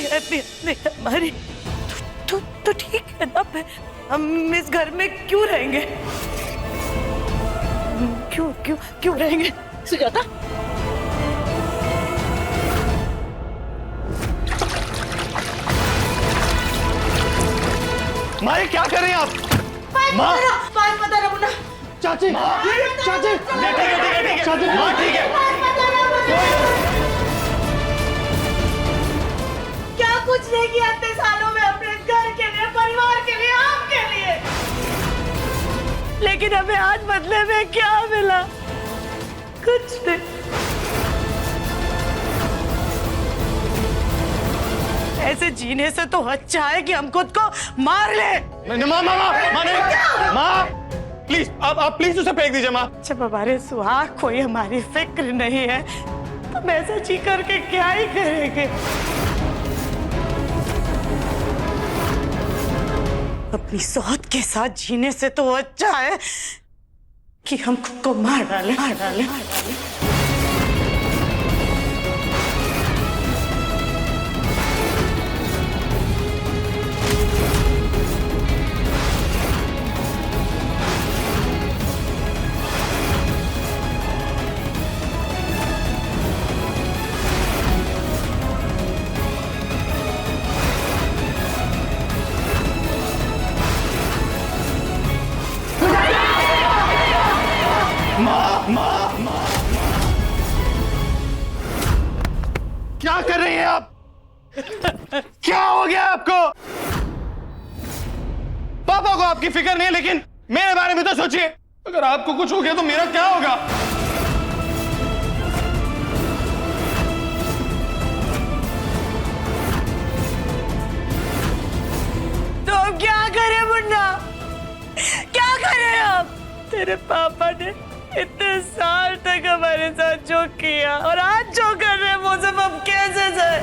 नहीं हमारी तो ठीक है ना, हम इस घर में क्यों रहेंगे? क्यों रहेंगे सुजाता, माँ ये क्या कर रहे हैं आप? माँ पता रहा मुन्ना। चाची चाची ठीक है चाची माँ ठीक है। क्या कुछ नहीं किया इतने सालों में अपने घर के लिए, परिवार के लिए, आपके लिए, लेकिन हमें आज बदले में क्या मिला? कुछ नहीं। ऐसे जीने से तो अच्छा है कि हम खुद को मार ले। माँ प्लीज आप प्लीज उसे फेंक दीजिए माँ। जब हमारे सुहाग कोई हमारी फिक्र नहीं है तो ऐसा जी करके क्या ही करेंगे? अपनी सोच के साथ जीने से तो अच्छा है कि हम खुद को मार डालें। क्या कर रही हैं आप? क्या हो गया आपको? पापा को आपकी फिक्र नहीं है, लेकिन मेरे बारे में तो सोचिए। अगर आपको कुछ हो गया तो मेरा क्या होगा? तो अब क्या करें मुन्ना? क्या करें अब? तेरे पापा ने इतने साल तक हमारे साथ जो किया और आज जो कर रहे हैं वो सब अब कैसे जाए?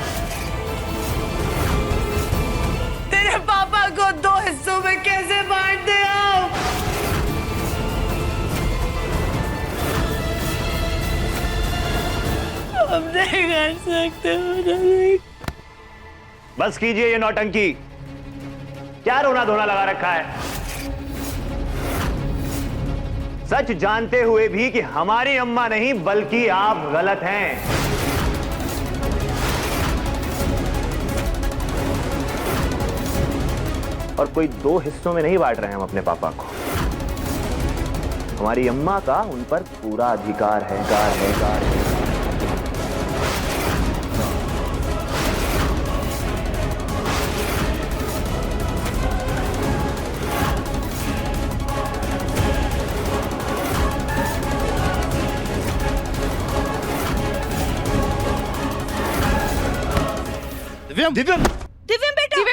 तेरे पापा को 2 हिस्सों में कैसे बांट दे आप? हम नहीं कर सकते। बस कीजिए ये नौटंकी, क्या रोना धोना लगा रखा है? सच जानते हुए भी कि हमारी अम्मा नहीं बल्कि आप गलत हैं। और कोई 2 हिस्सों में नहीं बांट रहे हैं हम अपने पापा को। हमारी अम्मा का उन पर पूरा अधिकार है। दिव्यम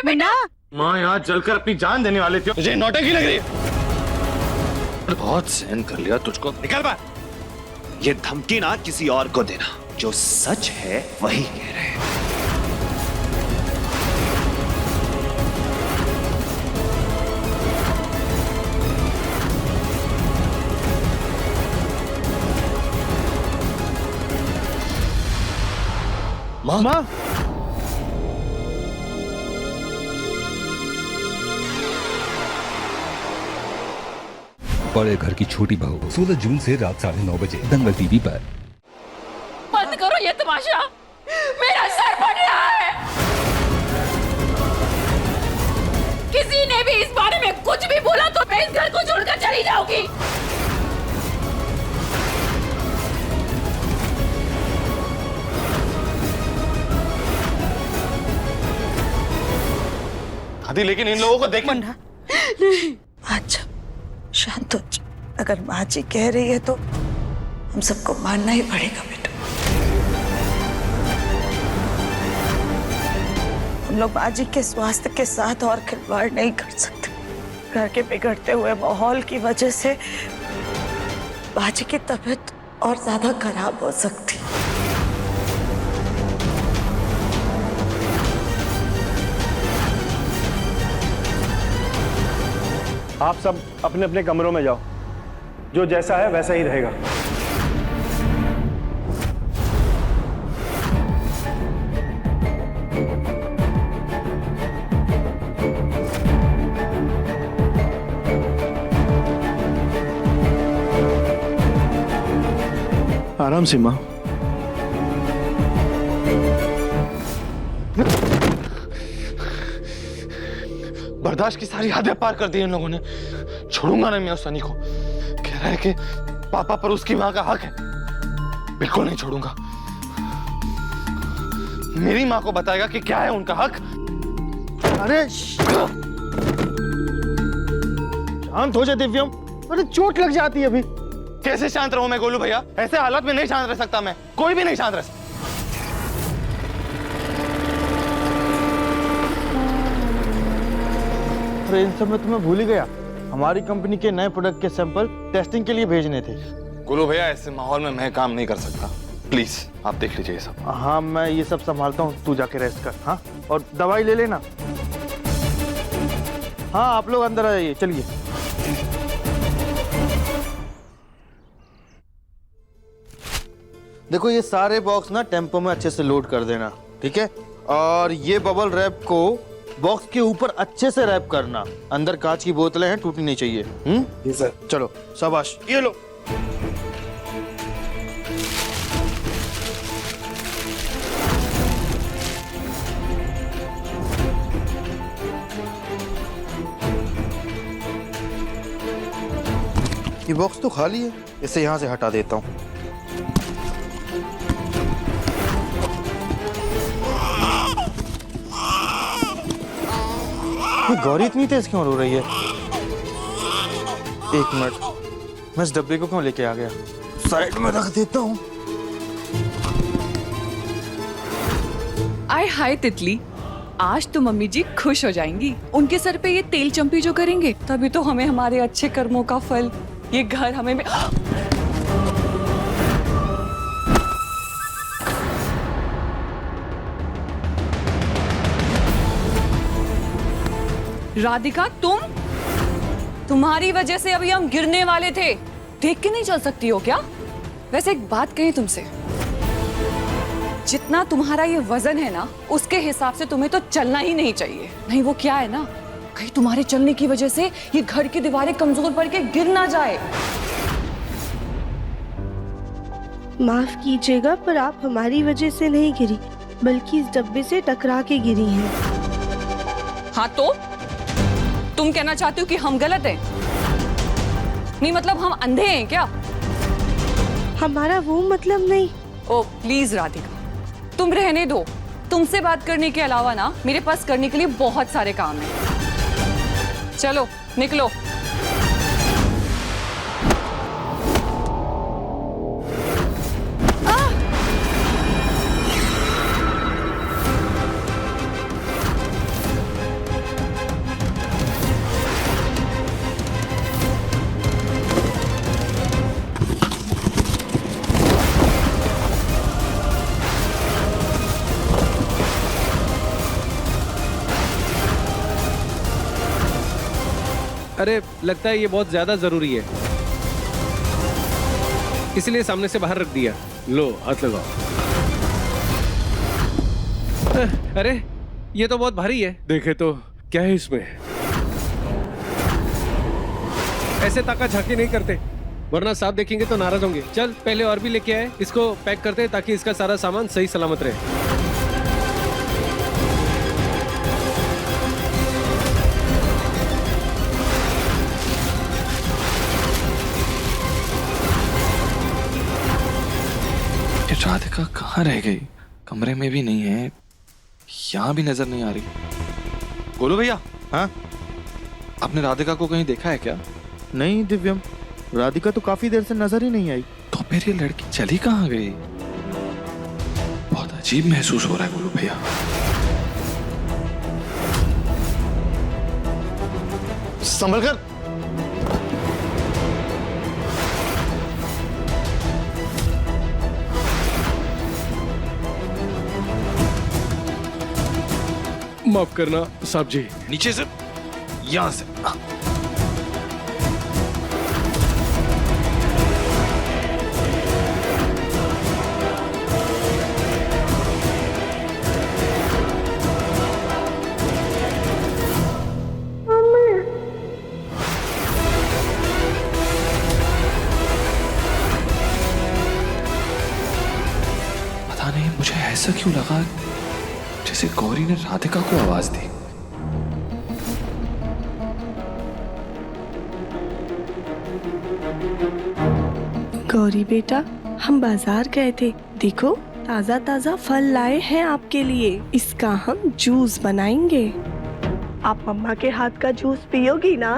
बेटा, माँ यहाँ जलकर अपनी जान देने वाले थे, मुझे नौटंकी लग रही है। बहुत सहन कर लिया तुझको, निकल बाहर। ये धमकी ना किसी और को देना, जो सच है वही कह रहे हैं। माँ बड़े घर की छोटी बहू 16 जून से रात 9:30 बजे दंगल टीवी पर। बंद करो ये तमाशा, मेरा सर फट रहा है। किसी ने भी इस बारे में कुछ भी बोला तो मैं इस घर को छोड़कर चली जाऊंगी। दादी लेकिन इन लोगों को देखना। नहीं, अच्छा शांत हो जा। अगर माँ जी कह रही है तो हम सबको मानना ही पड़ेगा बेटा। हम लोग माँ जी के स्वास्थ्य के साथ और खिलवाड़ नहीं कर सकते। घर के बिगड़ते हुए माहौल की वजह से माँ जी की तबीयत और ज्यादा खराब हो सकती। आप सब अपने अपने कमरों में जाओ, जो जैसा है वैसा ही रहेगा। आराम से माँ। बर्दाश्त की सारी हदें पार कर दी इन लोगों ने। छोड़ूंगा नहीं मैं उस सनी को। कह रहा है कि पापा पर उसकी माँ का हक है। बिल्कुल नहीं छोड़ूंगा। मेरी माँ को बताएगा कि क्या है उनका हक। अरे शांत हो जा दिव्यम, अरे चोट लग जाती है अभी। कैसे शांत रहूं मैं गोलू भैया? ऐसे हालत में नहीं शांत रह सकता मैं। कोई भी नहीं शांत रह सकता। अरे इन सब में तुम्हें भूल ही गया, हमारी कंपनी के नए प्रोडक्ट के सैंपल टेस्टिंग के लिए भेजने थे। गोलू भैया ऐसे माहौल में मैं काम नहीं कर सकता। प्लीज आप देख लीजिए ये सब। हाँ मैं ये सब संभालता हूँ, तू जाके रेस्ट कर। हाँ और दवाई ले लेना। हाँ आप लोग अंदर आ जाइए, चलिए। देखो ये सारे बॉक्स ना टेम्पो में अच्छे से लोड कर देना, ठीक है? और ये बबल रैप को बॉक्स के ऊपर अच्छे से रैप करना। अंदर कांच की बोतलें हैं, टूटनी नहीं चाहिए। जी सर। चलो शाबाश, ये लो। ये बॉक्स तो खाली है, इसे यहाँ से हटा देता हूँ। गौरी इतनी तेज क्यों रो रही है? एक मिनट, मैं इस डब्बे को क्यों लेके आ गया? साइड में रख देता हूँ। आय हाय तितली, आज तो मम्मी जी खुश हो जाएंगी। उनके सर पे ये तेल चंपी जो करेंगे, तभी तो हमें हमारे अच्छे कर्मों का फल, ये घर हमें राधिका तुम्हारी वजह से अभी हम गिरने वाले थे। देख के नहीं चल सकती हो क्या? वैसे एक बात कही तुमसे, जितना तुम्हारा ये वजन है ना, उसके हिसाब से तुम्हें तो चलना ही नहीं चाहिए। नहीं वो क्या है ना, कहीं तुम्हारे चलने की वजह से ये घर की दीवारें कमजोर पड़ के गिर ना जाए। माफ कीजिएगा पर आप हमारी वजह से नहीं गिरी, बल्कि इस डब्बे से टकरा के गिरी हैं। हाँ तो तुम कहना चाहते हो कि हम गलत हैं? नहीं मतलब हम अंधे हैं क्या? हमारा वो मतलब नहीं। ओ प्लीज राधिका, तुम रहने दो। तुमसे बात करने के अलावा ना मेरे पास करने के लिए बहुत सारे काम हैं। चलो निकलो। अरे लगता है ये बहुत ज्यादा जरूरी है, इसलिए सामने से बाहर रख दिया। लो हाथ लगाओ। अरे ये तो बहुत भारी है। देखे तो क्या है इसमें? ऐसे ताका झांकी नहीं करते, वरना साफ देखेंगे तो नाराज होंगे। चल पहले और भी लेके आए, इसको पैक करते हैं ताकि इसका सारा सामान सही सलामत रहे। राधिका कहाँ रह गई? कमरे में भी नहीं है, यहाँ भी नजर नहीं आ रही। गोलू भैया, हाँ आपने राधिका को कहीं देखा है क्या? नहीं दिव्यम, राधिका तो काफी देर से नजर ही नहीं आई। तो फिर ये लड़की चली कहाँ गई? बहुत अजीब महसूस हो रहा है गोलू भैया। संभल कर। माफ करना साहब जी। नीचे से, यहां से। ऐसा क्यों लगा जैसे गौरी ने राधिका को आवाज दी? गौरी बेटा, हम बाजार गए थे, देखो ताजा ताजा फल लाए हैं आपके लिए। इसका हम जूस बनाएंगे। आप मम्मा के हाथ का जूस पियोगी ना?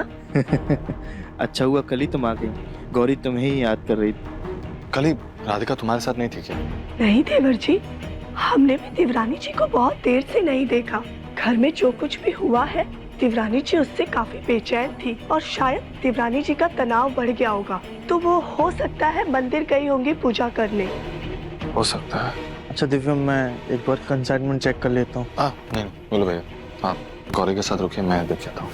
अच्छा हुआ कल ही तुम आ गई। गौरी तुम्हें ही याद कर रही थी। कल ही राधिका तुम्हारे साथ नहीं थी क्या? नहीं देवर जी, हमने भी देवरानी जी को बहुत देर से नहीं देखा। घर में जो कुछ भी हुआ है, देवरानी जी उससे काफी बेचैन थी और शायद देवरानी जी का तनाव बढ़ गया होगा, तो वो हो सकता है मंदिर गई होंगी पूजा करने। हो सकता है। अच्छा दिव्या, मैं एक बार कंसाइनमेंट चेक कर लेता हूँ। नहीं बोलो भैया, आप गौरी के साथ रुकिए, मैं देख लेता हूँ।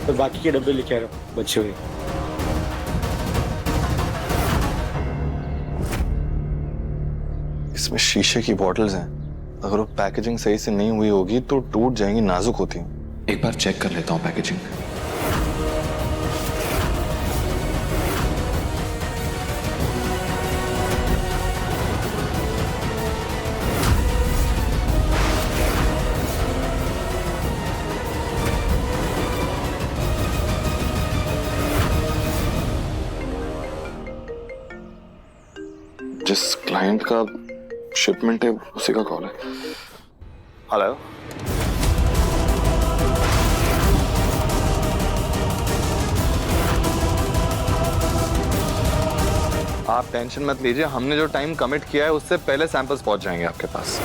तो बाकी के डब्बे लेके आ रहा हूँ बच्चे हुए। इसमें शीशे की बॉटल्स हैं, अगर वो पैकेजिंग सही से नहीं हुई होगी तो टूट जाएंगी, नाजुक होती हैं। एक बार चेक कर लेता हूँ पैकेजिंग। जिस क्लाइंट का शिपमेंट है उसी का कॉल है। हेलो, आप टेंशन मत लीजिए, हमने जो टाइम कमिट किया है उससे पहले सैंपल्स पहुंच जाएंगे आपके पास।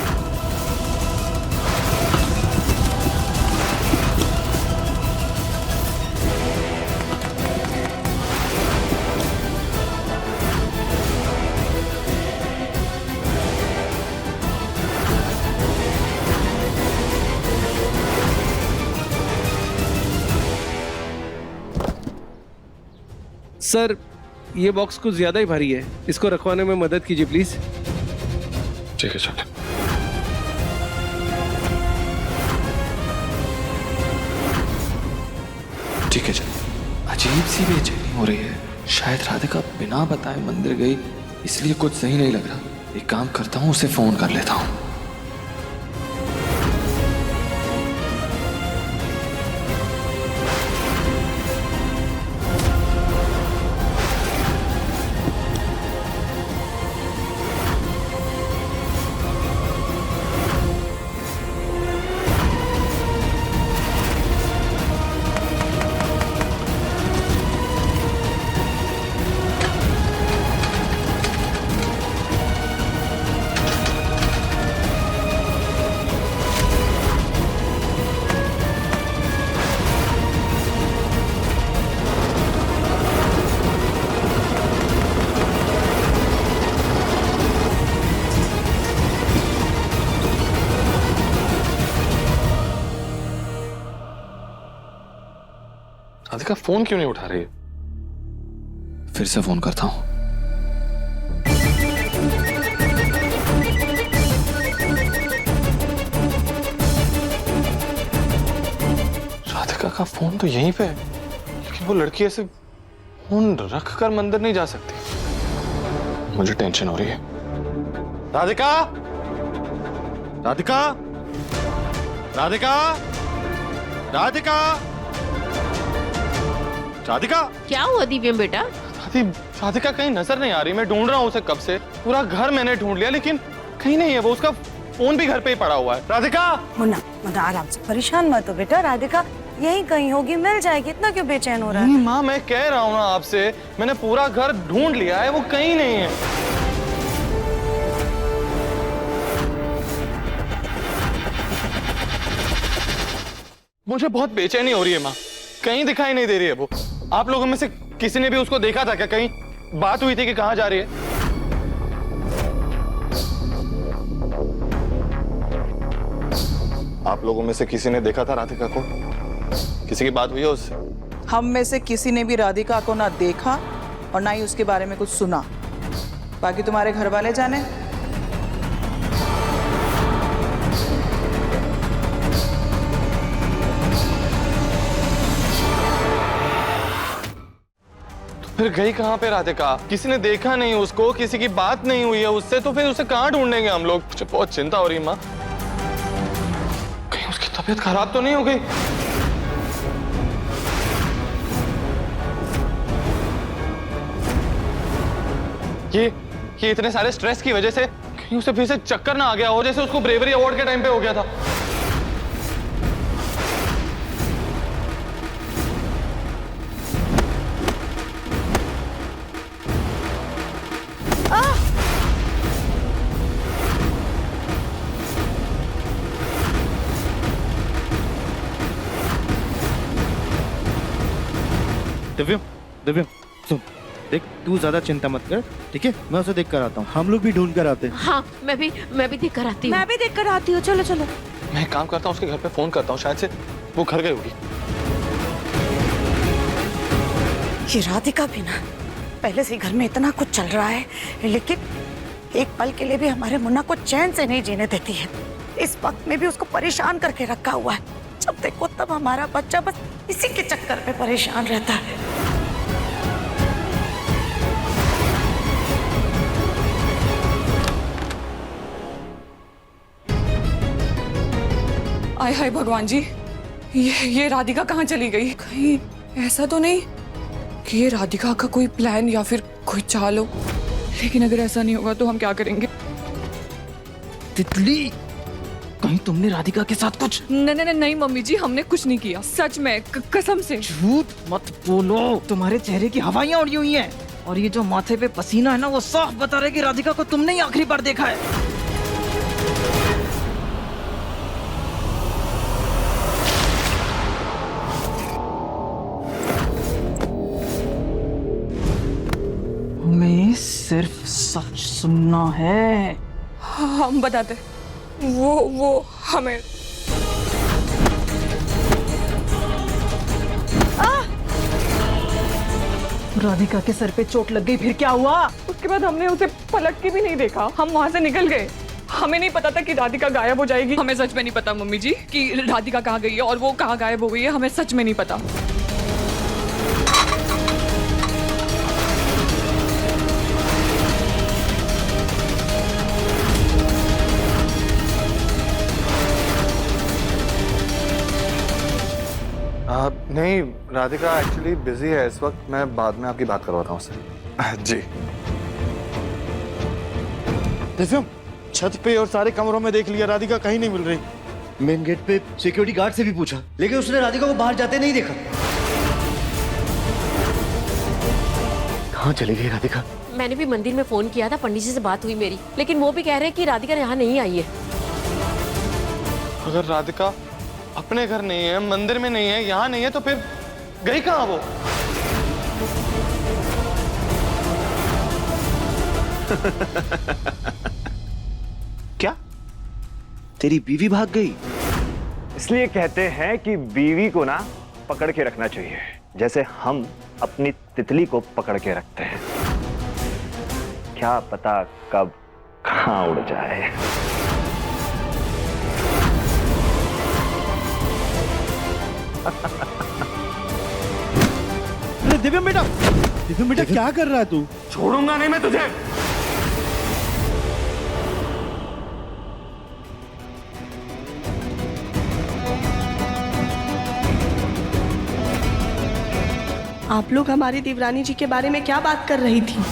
सर, ये बॉक्स कुछ ज्यादा ही भारी है, इसको रखवाने में मदद कीजिए प्लीज। ठीक है चल। ठीक है चल। अजीब सी बेचैनी हो रही है, शायद राधिका बिना बताए मंदिर गई, इसलिए कुछ सही नहीं लग रहा। एक काम करता हूँ, उसे फोन कर लेता हूँ। राधिका फोन क्यों नहीं उठा रही है? फिर से फोन करता हूँ। राधिका का फोन तो यहीं पे है, लेकिन वो लड़की ऐसे फोन रख कर मंदिर नहीं जा सकती। मुझे टेंशन हो रही है। राधिका, राधिका, राधिका, राधिका, राधिका। क्या हुआ दिव्यम बेटा? राधिका कहीं नजर नहीं आ रही, मैं ढूंढ रहा हूँ उसे कब से। पूरा घर मैंने ढूंढ लिया लेकिन कहीं नहीं है वो। उसका फोन भी घर पे ही पड़ा हुआ है। राधिका, मुन्ना मुन्ना आराम से, परेशान मत हो बेटा। राधिका यहीं कहीं होगी, मिल जाएगी। इतना क्यों बेचैन हो रहा है? माँ मैं कह रहा हूँ ना आपसे, मैंने पूरा घर ढूंढ लिया है, वो कहीं नहीं है। मुझे बहुत बेचैनी हो रही है माँ, कहीं दिखाई नहीं दे रही है वो। आप लोगों में से किसी ने भी उसको देखा था क्या? कहीं बात हुई थी कि कहाँ जा रही है? आप लोगों में से किसी ने देखा था राधिका को? किसी की बात हुई है उससे? हम में से किसी ने भी राधिका को ना देखा और ना ही उसके बारे में कुछ सुना। बाकी तुम्हारे घर वाले जाने। फिर गई कहाँ पे राधिका? किसी ने देखा नहीं उसको, किसी की बात नहीं हुई है उससे, तो फिर उसे कहाँ ढूंढेंगे हम लोग? मुझे बहुत चिंता हो रही है माँ, कहीं उसकी तबीयत खराब तो नहीं हो गई? ये इतने सारे स्ट्रेस की वजह से कहीं उसे फिर से चक्कर ना आ गया हो, जैसे उसको ब्रेवरी अवार्ड के टाइम पे हो गया था। दिव्यम, दिव्यम सुन, देख तू ज्यादा चिंता मत कर, ठीक है? मैं उसे देख कर आता हूँ। हम लोग भी ढूंढ कर आते हैं। हाँ, मैं भी देख कर आती हूँ। मैं भी देख कर आती हूँ। चलो चलो। मैं एक काम करता हूँ, उसके घर पे फोन करता हूँ, शायद से वो घर गई होगी। ये राधिका भी ना, पहले से घर में इतना कुछ चल रहा है, लेकिन एक पल के लिए भी हमारे मुन्ना को चैन से नहीं जीने देती है। इस वक्त में भी उसको परेशान करके रखा हुआ है। जब देखो तब हमारा बच्चा बस इसी के चक्कर में परेशान रहता है। आय हाय भगवान जी, ये राधिका कहाँ चली गई? कहीं ऐसा तो नहीं कि ये राधिका का कोई प्लान या फिर कोई चाल हो? लेकिन अगर ऐसा नहीं होगा तो हम क्या करेंगे? तितली, कहीं तुमने राधिका के साथ कुछ? नहीं मम्मी जी, हमने कुछ नहीं किया, सच में, कसम से। झूठ मत बोलो, तुम्हारे चेहरे की हवाइयां उड़ी हुई हैं, और ये जो माथे पे पसीना है ना, वो साफ बता रहा है कि राधिका को तुमने ही आखिरी बार देखा है। हमें सिर्फ सच सुनना है। हम बताते, वो हमें राधिका के सर पे चोट लग गई, फिर क्या हुआ? उसके बाद हमने उसे पलट के भी नहीं देखा, हम वहां से निकल गए। हमें नहीं पता था कि राधिका गायब हो जाएगी। हमें सच में नहीं पता मम्मी जी कि राधिका कहाँ गई है और वो कहाँ गायब हो गई है, हमें सच में नहीं पता। नहीं, राधिका एक्चुअली बिजी है इस वक्त, मैं बाद में आपकी बात करवाता हूँ उससे। जी। दिव्यम, छत पे और सारे कमरों में देख लिया, राधिका कहीं नहीं मिल रही। मेन गेट पे सिक्योरिटी गार्ड से भी पूछा, लेकिन उसने राधिका को बाहर जाते नहीं देखा। कहाँ चली गई राधिका? मैंने भी मंदिर में फोन किया था, पंडित जी से बात हुई मेरी, लेकिन वो भी कह रहे हैं कि राधिका यहाँ नहीं आई है। अगर राधिका अपने घर नहीं है, मंदिर में नहीं है, यहाँ नहीं है, तो फिर गई कहाँ वो? क्या तेरी बीवी भाग गई? इसलिए कहते हैं कि बीवी को ना पकड़ के रखना चाहिए, जैसे हम अपनी तितली को पकड़ के रखते हैं। क्या पता कब कहाँ उड़ जाए। अरे दिव्यम बेटा क्या कर रहा है तू? छोड़ूंगा नहीं मैं तुझे। आप लोग हमारी देवरानी जी के बारे में क्या बात कर रही थी?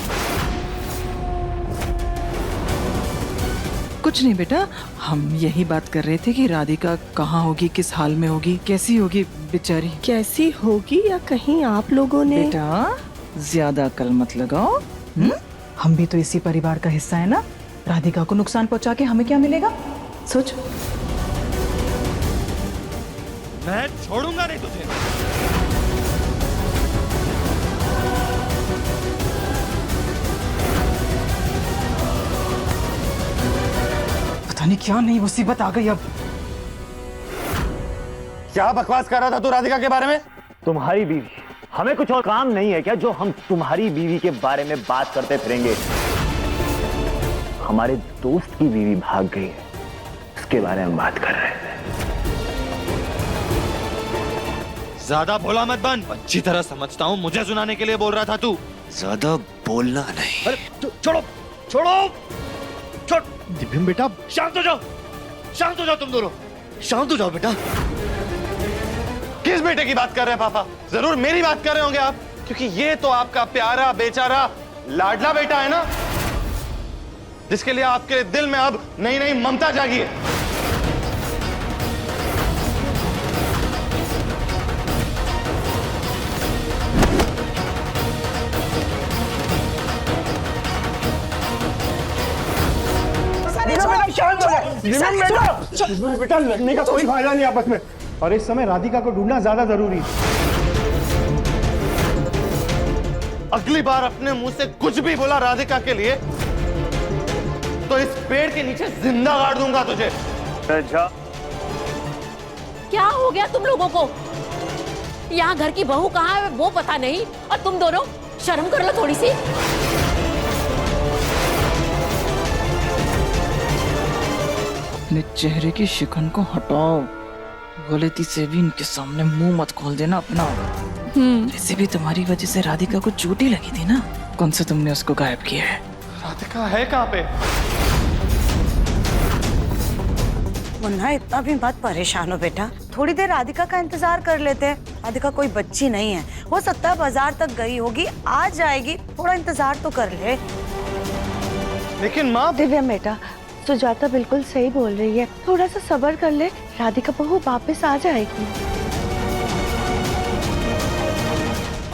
कुछ नहीं बेटा, हम यही बात कर रहे थे कि राधिका कहाँ होगी, किस हाल में होगी, कैसी होगी बेचारी। कैसी होगी, या कहीं आप लोगों ने? बेटा ज्यादा अकल मत लगाओ। हम भी तो इसी परिवार का हिस्सा है ना। राधिका को नुकसान पहुंचा के हमें क्या मिलेगा? सोच। मैं छोड़ूंगा नहीं तुझे। पता नहीं क्या नई मुसीबत आ गई अब। क्या बकवास कर रहा था तू राधिका के बारे में? तुम्हारी बीवी, हमें कुछ और काम नहीं है क्या जो हम तुम्हारी बीवी के बारे में बात करते फिरेंगे? हमारे दोस्त की बीवी भाग गई है, उसके बारे में बात कर रहे हैं। ज्यादा भोला मत बन। अच्छी तरह समझता हूँ, मुझे सुनाने के लिए बोल रहा था तू। ज्यादा बोलना नहीं। अरे छोड़ो छोड़ो छोड़। दिव्यम बेटा शांत हो जाओ, शांत हो जाओ, तुम दोनों शांत हो जाओ बेटा। किस बेटे की बात कर रहे हैं पापा? जरूर मेरी बात कर रहे होंगे आप, क्योंकि ये तो आपका प्यारा बेचारा लाडला बेटा है ना, जिसके लिए आपके दिल में अब नई नई ममता जागी है। बेटा लड़ने का कोई फायदा नहीं आपस में, और इस समय राधिका को ढूंढना ज्यादा जरूरी है। अगली बार अपने मुंह से कुछ भी बोला राधिका के लिए तो इस पेड़ के नीचे जिंदा गाड़ दूंगा तुझे। अच्छा, क्या हो गया तुम लोगों को? यहाँ घर की बहू कहाँ है वो पता नहीं, और तुम दोनों शर्म कर लो थोड़ी सी। अपने चेहरे की शिकन को हटाओ। गलती से भी इनके सामने मुंह मत खोल देना अपना। वैसे भी तुम्हारी वजह से राधिका को चोट ही लगी थी ना, कौन से तुमने उसको गायब किया है? राधिका है कहाँ पे? मुन्ना इतना भी मत परेशान हो बेटा, थोड़ी देर राधिका का इंतजार कर लेते हैं। राधिका कोई बच्ची नहीं है, हो सकता है बाजार तक गई होगी, आ जाएगी, थोड़ा इंतजार तो कर ले। लेकिन माँ। दिव्यम बेटा, सुजाता बिल्कुल सही बोल रही है, थोड़ा सा सब्र कर ले, राधिका बहू वापस आ जाएगी।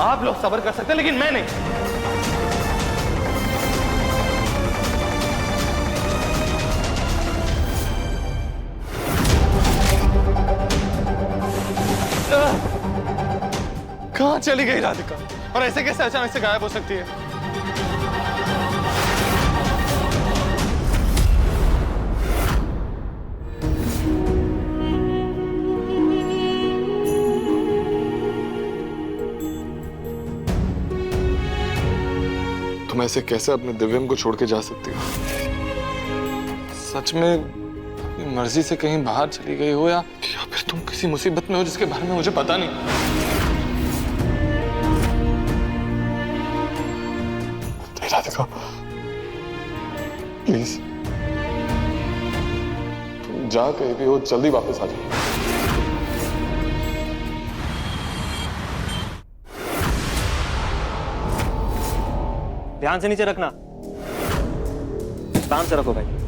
आप लोग सब्र कर सकते हैं, लेकिन मैं नहीं। कहाँ चली गई राधिका? और ऐसे कैसे अचानक से गायब हो सकती है? तुम ऐसे कैसे अपने दिव्यम को छोड़ के जा सकती हो? सच में अपनी मर्जी से कहीं बाहर चली गई हो, या फिर तुम किसी मुसीबत में हो जिसके बारे में मुझे पता नहीं? राधिका प्लीज, तुम जा कहीं भी हो जल्दी वापस आ जाओ। ध्यान से नीचे रखना, आराम से रखो भाई।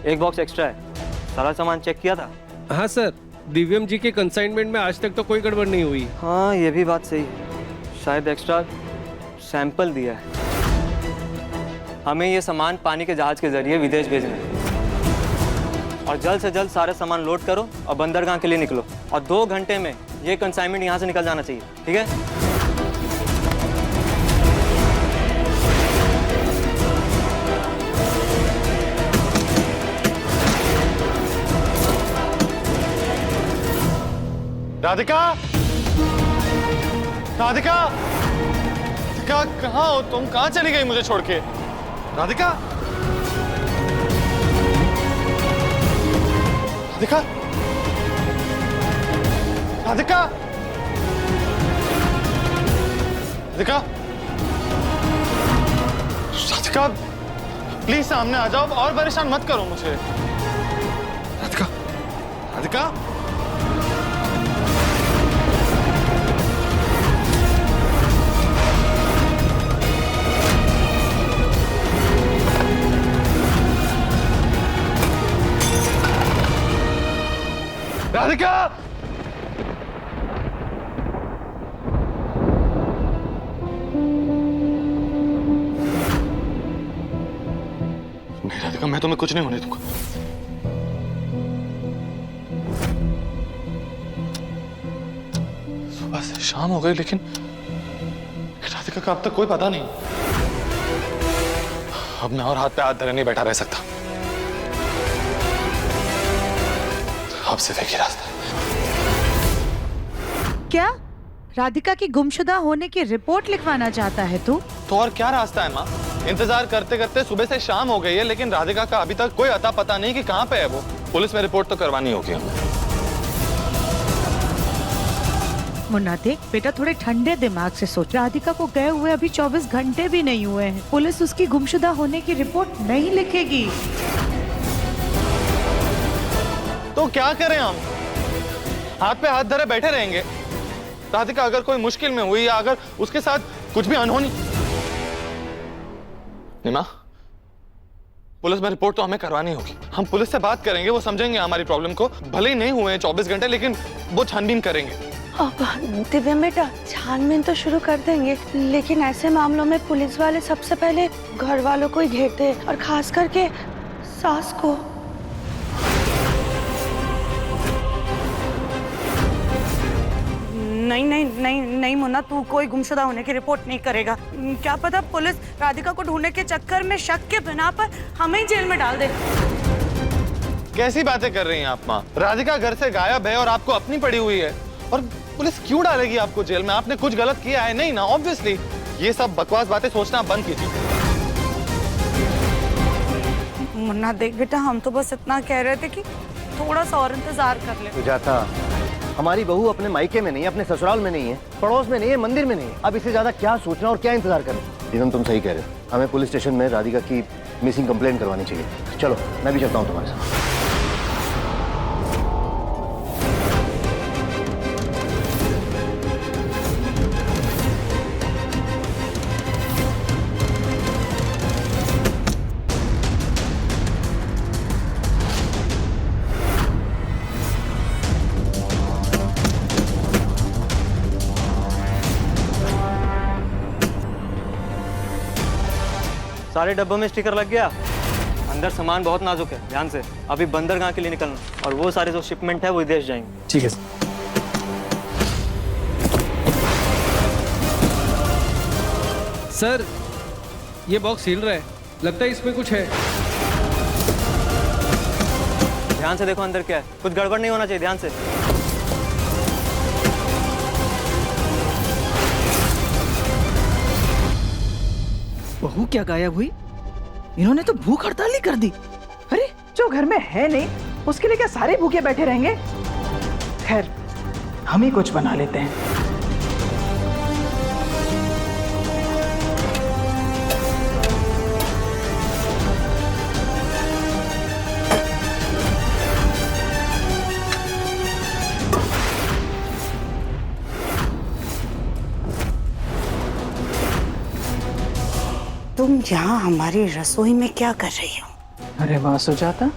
एक बॉक्स एक्स्ट्रा है, सारा सामान चेक किया था? हाँ सर, दिव्यम जी के कंसाइनमेंट में आज तक तो कोई गड़बड़ नहीं हुई। हाँ ये भी बात सही है, शायद एक्स्ट्रा सैंपल दिया है। हमें ये सामान पानी के जहाज के जरिए विदेश भेजना है, और जल्द से जल्द सारे सामान लोड करो और बंदरगाह के लिए निकलो, और 2 घंटे में ये कंसाइनमेंट यहाँ से निकल जाना चाहिए, ठीक है? राधिका, राधिका, राधिका कहाँ हो तुम? कहाँ चली गई मुझे छोड़ के? राधिका, राधिका, राधिका, राधिका, राधिका, प्लीज सामने आ जाओ और परेशान मत करो मुझे। राधिका, राधिका, राधिका, नहीं राधिका, मैं तुम्हें कुछ नहीं होने दूंगा। सुबह से शाम हो गई, लेकिन राधिका राधिका का अब तक कोई पता नहीं। अब मैं और हाथ पे हाथ धरे नहीं बैठा रह सकता। अब सिर्फ एक ही रास्ता है। क्या राधिका की गुमशुदा होने की रिपोर्ट लिखवाना चाहता है तू? तो और क्या रास्ता है माँ? इंतजार करते करते सुबह से शाम हो गई है, लेकिन राधिका का अभी तक कोई अता पता नहीं कि कहाँ पे है वो। पुलिस में रिपोर्ट तो करवानी होगी हमें। मुन्ना देख बेटा, थोड़े ठंडे दिमाग से सोच। राधिका को गए हुए अभी 24 घंटे भी नहीं हुए हैं। पुलिस उसकी गुमशुदा होने की रिपोर्ट नहीं लिखेगी। तो क्या करें हम? हाथ पे हाथ धरे बैठे रहेंगे? राधिका अगर कोई मुश्किल में हुई या अगर उसके साथ कुछ भी अनहोनी। निमा, पुलिस में रिपोर्ट तो हमें करवानी होगी। हम पुलिस से बात करेंगे, वो समझेंगे हमारी प्रॉब्लम को। भले ही नहीं हुए हैं 24 घंटे, लेकिन वो छानबीन करेंगे। अब दिव्यम बेटा, छानबीन तो शुरू कर देंगे, लेकिन ऐसे मामलों में पुलिस वाले सबसे पहले घर वालों को ही घेरते हैं, और खास करके सास को। नहीं नहीं नहीं नहीं मुन्ना, तू कोई गुमशुदा होने की रिपोर्ट नहीं करेगा। क्या पता पुलिस राधिका को ढूंढने के चक्कर में शक के बिना पर हमें ही जेल में डाल दे। कैसी बातें कर रही हैं आप माँ? राधिका घर से गायब है और आपको अपनी पड़ी हुई है, और पुलिस क्यों डालेगी आपको जेल में? आपने कुछ गलत किया है? नहीं ना, ऑब्वियसली। ये सब बकवास बातें सोचना बंद कीजिए। मुन्ना देख बेटा, हम तो बस इतना कह रहे थे कि थोड़ा सा और इंतजार कर ले। सुजाता, हमारी बहू अपने मायके में नहीं है, अपने ससुराल में नहीं है, पड़ोस में नहीं है, मंदिर में नहीं है। अब इससे ज्यादा क्या सोचना और क्या इंतजार करना? दीदम, तुम सही कह रहे हो। हमें पुलिस स्टेशन में राधिका की मिसिंग कंप्लेंट करवानी चाहिए। चलो, मैं भी चलता हूँ तुम्हारे साथ। सारे डब्बों में स्टिकर लग गया। अंदर सामान बहुत नाजुक है, ध्यान से। अभी बंदरगाह के लिए निकलना, और वो सारे जो शिपमेंट है वो विदेश जाएंगे। ठीक है सर। ये बॉक्स हिल रहा है, लगता है इसमें कुछ है। ध्यान से देखो अंदर क्या है, कुछ गड़बड़ नहीं होना चाहिए, ध्यान से। बहू क्या गायब हुई? इन्होंने तो भूख हड़ताल ही कर दी। अरे जो घर में है नहीं, उसके लिए क्या सारे भूखे बैठे रहेंगे? खैर, हम ही कुछ बना लेते हैं। तुम यहाँ हमारी रसोई में क्या कर रही हो? अरे वाह सुजाता,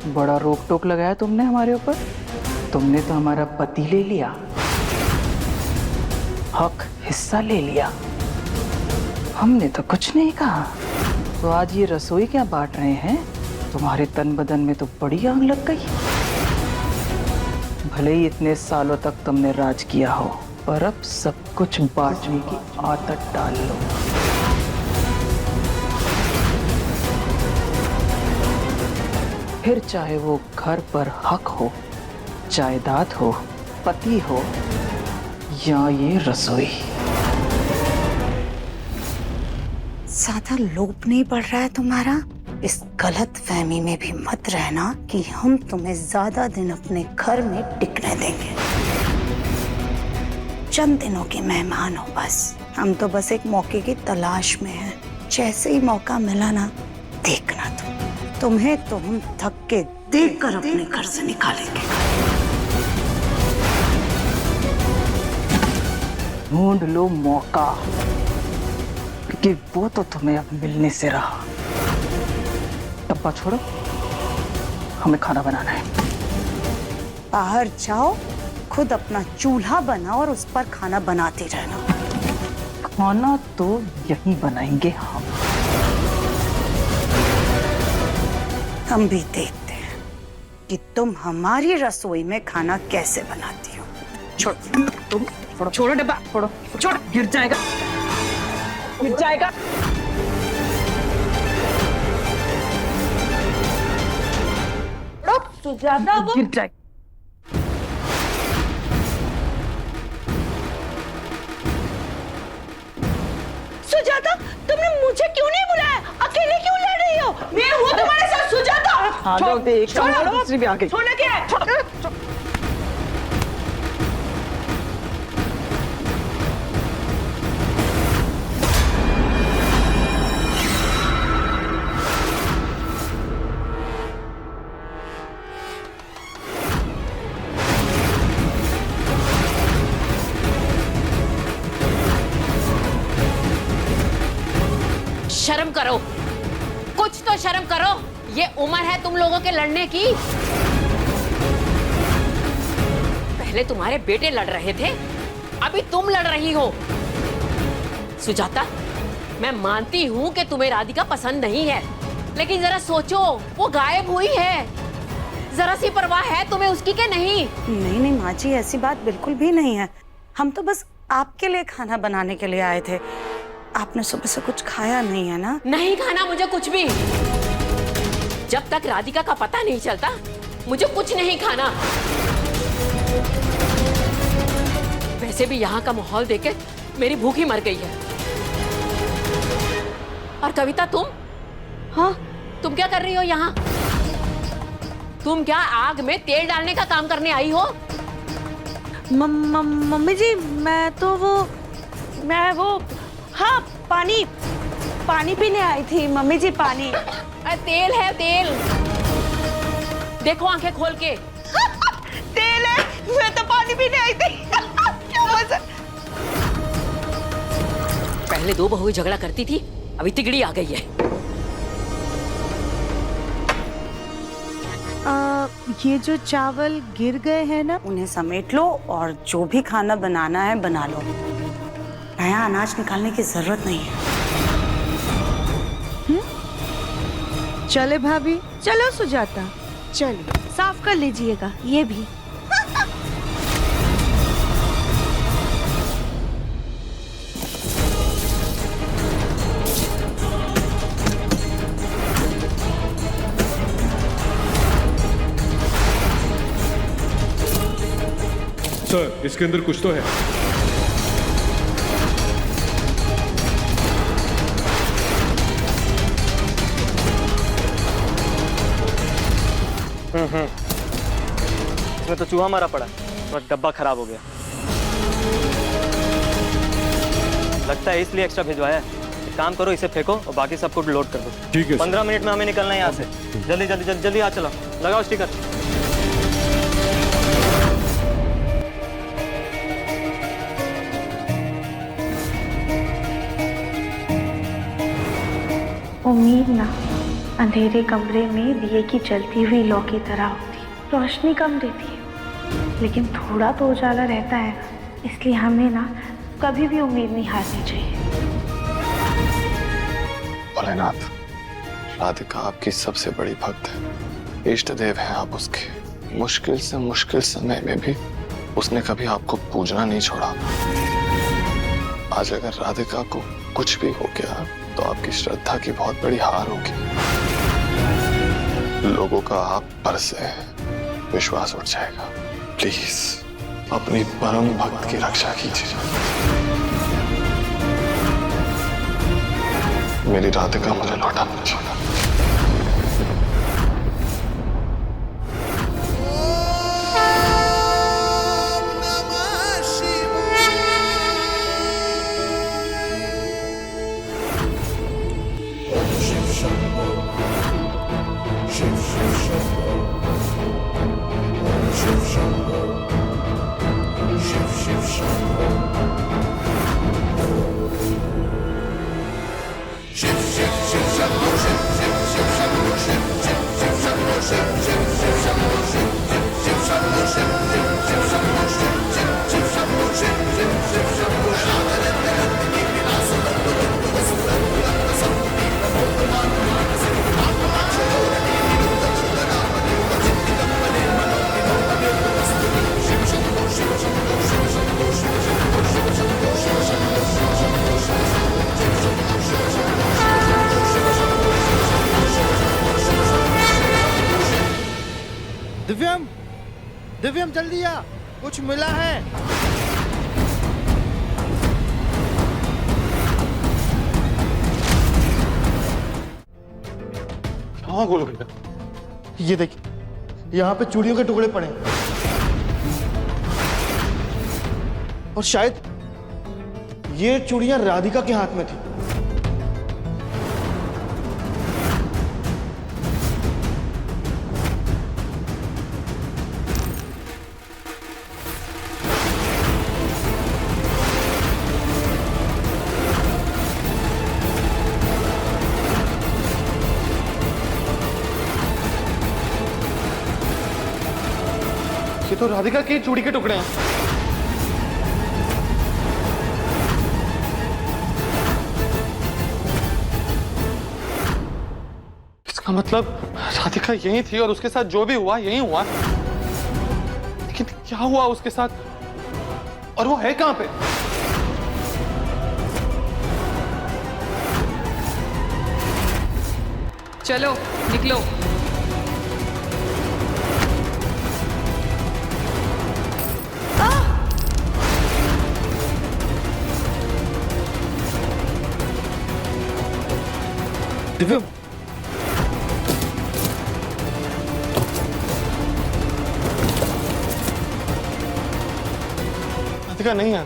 बड़ा रोक टोक लगाया तुमने हमारे ऊपर। तुमने तो हमारा पति ले लिया, हक हिस्सा ले लिया, हमने तो कुछ नहीं कहा। तो आज ये रसोई क्या बांट रहे हैं? तुम्हारे तन बदन में तो बड़ी आग लग गई। भले ही इतने सालों तक तुमने राज किया हो, पर अब सब कुछ बांटने की आदत डाल लो। फिर चाहे वो घर पर हक हो, जायदाद हो, पति हो, या ये रसोई। ज्यादा लोभ नहीं बढ़ रहा है तुम्हारा? इस गलत फहमी में भी मत रहना कि हम तुम्हें ज्यादा दिन अपने घर में टिकने देंगे। चंद दिनों के मेहमान हो बस। हम तो बस एक मौके की तलाश में हैं। जैसे ही मौका मिला ना, देखना तुम्हें तो हम थक के देखकर अपने घर से निकालेंगे। ढूंढ लो मौका, क्योंकि वो तो तुम्हें अब मिलने से रहा। डब्बा छोड़ो, हमें खाना बनाना है। बाहर जाओ, खुद अपना चूल्हा बनाओ और उस पर खाना बनाती रहना। खाना तो यही बनाएंगे हम भी देखते हैं कि तुम हमारी रसोई में खाना कैसे बनाती हो। छोड़ो, तुम छोड़ो डब्बा, छोड़ो, छोड़, गिर जाएगा। गिर जाएगा। सुजाता वो गिर जाएगा। सुजाता, तुमने मुझे क्यों नहीं बुलाया? अकेले क्यों लड़ रही हो? मैं हूँ तुम्हारे साथ सुजाता। छोड़ो, दूसरी भी आ गई। छोड़ना क्या है? शर्म करो, कुछ तो शर्म करो। ये उम्र है तुम लोगों के लड़ने की। पहले तुम्हारे बेटे लड़ रहे थे, अभी तुम लड़ रही हो। सुजाता, मैं मानती हूँ कि तुम्हें राधिका पसंद नहीं है, लेकिन जरा सोचो, वो गायब हुई है। जरा सी परवाह है तुम्हें उसकी के नहीं? नहीं नहीं माँ जी, ऐसी बात बिल्कुल भी नहीं है। हम तो बस आपके लिए खाना बनाने के लिए आए थे। आपने सुबह से कुछ खाया नहीं है ना? नहीं खाना मुझे कुछ भी। जब तक राधिका का पता नहीं चलता, मुझे कुछ नहीं खाना। वैसे भी यहाँ का माहौल देख के मेरी भूख ही मर गई है। और कविता, तुम? हाँ, तुम क्या कर रही हो यहाँ? तुम क्या आग में तेल डालने का काम करने आई हो? मम्मी जी, मैं हाँ, पानी पीने आई थी मम्मी जी। पानी तेल है, तेल। देखो आंखें खोल के। तेल है? मैं तो पानी पीने आई थी। क्या मजा। पहले दो बहुएं झगड़ा करती थी, अभी तिगड़ी आ गई है। ये जो चावल गिर गए हैं ना, उन्हें समेट लो और जो भी खाना बनाना है बना लो। नया अनाज निकालने की जरूरत नहीं है। चले भाभी? चलो सुजाता, चलो साफ कर लीजिएगा ये भी। सर, इसके अंदर कुछ तो है। इसमें तो चूहा मारा पड़ा और डब्बा खराब हो गया। लगता है इसलिए एक्स्ट्रा भिजवाया है। एक काम करो, इसे फेंको और बाकी सब कुछ लोड कर दो। ठीक है। 15 मिनट में हमें निकलना है यहाँ से। जल्दी जल्दी जल्दी जल्दी आ, चलो लगाओ स्टिकर। उम्मीद ना अंधेरे कमरे में दिए की जलती हुई लौ की तरह होती। रोशनी कम देती है, लेकिन थोड़ा तो उजाला रहता है ना। इसलिए हमें ना कभी भी उम्मीद नहीं हारनी चाहिए। भोलेनाथ, राधिका आपकी सबसे बड़ी भक्त है, इष्ट देव हैं आप उसके। मुश्किल से मुश्किल समय में भी उसने कभी आपको पूजना नहीं छोड़ा। आज अगर राधिका को कुछ भी हो गया तो आपकी श्रद्धा की बहुत बड़ी हार होगी। लोगों का आप पर से विश्वास उठ जाएगा। प्लीज अपनी परम भक्त की रक्षा कीजिए। मेरी राधिका मुझे लौटा दीजिए। Shiv दिव्यम, दिव्यम जल्दी आ, कुछ मिला है। हाँ गोलू भैया, ये देखिए, यहाँ पे चूड़ियों के टुकड़े पड़े हैं। और शायद ये चूड़ियां राधिका के हाथ में थी। ये तो राधिका की चूड़ी के टुकड़े हैं। इसका मतलब राधिका यहीं थी और उसके साथ जो भी हुआ यहीं हुआ। लेकिन क्या हुआ उसके साथ और वो है कहां पे? चलो निकलो। दिव्यम, राधिका नहीं है।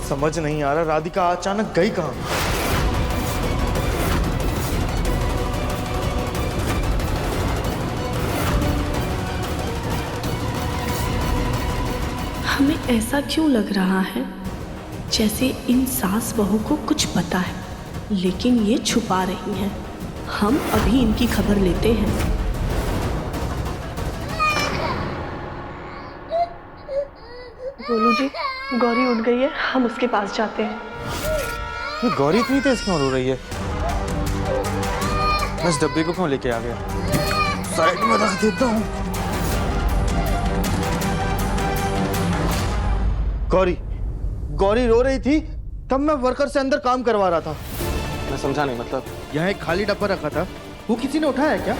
समझ नहीं आ रहा राधिका अचानक गई कहां। हमें ऐसा क्यों लग रहा है जैसे इन सास बहू को कुछ पता है, लेकिन ये छुपा रही हैं। हम अभी इनकी खबर लेते हैं। गोलू जी, गौरी उठ गई है, हम उसके पास जाते हैं। ये गौरी इतनी तेज क्यों रो रही है? मैं इस डब्बे को क्यों लेके आ गया? साइड में रख देता हूँ। गौरी, गौरी रो रही थी तब मैं वर्कर से अंदर काम करवा रहा था। मैं समझा नहीं, मतलब यहाँ एक खाली डब्बा रखा था, वो किसी ने उठाया क्या?